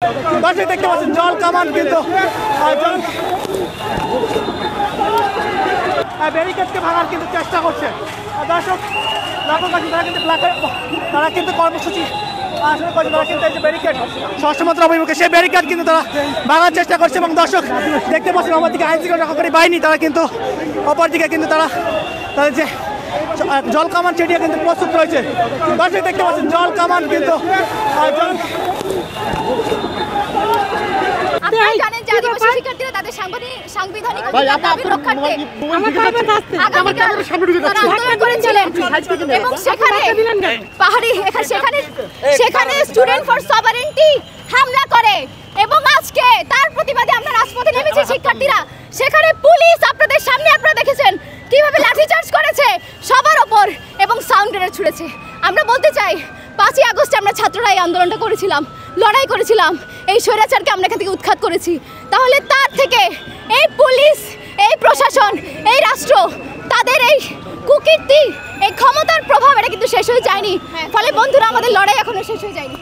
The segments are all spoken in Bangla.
দর্শক দেখতে পাচ্ছেন জল কামান কিন্তু ব্যারিকেডকে ভাঙার কিন্তু চেষ্টা করছে দর্শক। তারা কিন্তু কর্মসূচি আসলে করছে, তারা কিন্তু এই যে ব্যারিকেড স্বরাষ্ট্রমন্ত্রী অভিমুখে সেই ব্যারিকেড কিন্তু তারা ভাঙার চেষ্টা করছে। এবং দর্শক দেখতে পাচ্ছেন অপরদিকে আইনশৃঙ্খলা রক্ষাকারী বাহিনী তারা কিন্তু অপরদিকে কিন্তু তাদের যে জল কামান সেটিও কিন্তু প্রস্তুত রয়েছে। দর্শক দেখতে পাচ্ছেন জল কামান কিন্তু হামলা করে এবং আজকে তার প্রতিবাদে আমরা রাজপথে নেমেছি শিক্ষার্থীরা। সেখানে পুলিশ আপনাদের সামনে আপনারা দেখেছেন কিভাবে লাঠিচার্জ করেছে সবার ওপর এবং সাউন্ড গ্রেনেড ছুড়েছে। আমরা বলতে চাই 5ই আগস্টে আমরা ছাত্ররা এই আন্দোলনটা করেছিলাম, লড়াই করেছিলাম, এই স্বৈরাচারকে আমরা এখান থেকে উৎখাত করেছি। তাহলে তার থেকে এই পুলিশ, এই প্রশাসন, এই রাষ্ট্র তাদের এই কুকীর্তি, এই ক্ষমতার প্রভাব এটা কিন্তু শেষ হয়ে যায়নি। ফলে বন্ধুরা আমাদের লড়াই এখনো শেষ হয়ে যায়নি।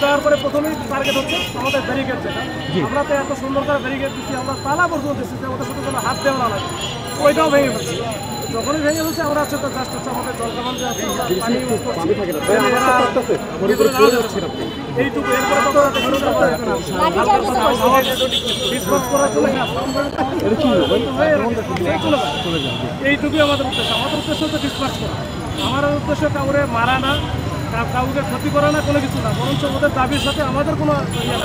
যাওয়ার পরে প্রথমেই টার্গেট হচ্ছে আমাদের ব্যারিকেড, যেটা আমরা তো এত সুন্দর করে ব্যারিকেড দিচ্ছি, আমরা তালা পর্যন্ত দিচ্ছি যে ওদের সাথে কোনো হাত দেওয়া না লাগে, ওইটাও ভেঙে ফেলছি। যখনই ভেঙে ফেলছে আমরা হচ্ছে তো জাস্ট হচ্ছে আমাদের জল কামান যে আছে এইটুকু, এরপরে তো এইটুকুই আমাদের উদ্দেশ্য। আমাদের উদ্দেশ্য হচ্ছে ডিসপার্স করা। আমার উদ্দেশ্য কাউরে মারা না, কাউকে ক্ষতি করা না, কোনো কিছু না, বরঞ্চ ওদের দাবির সাথে আমাদের কোনো ইয়ে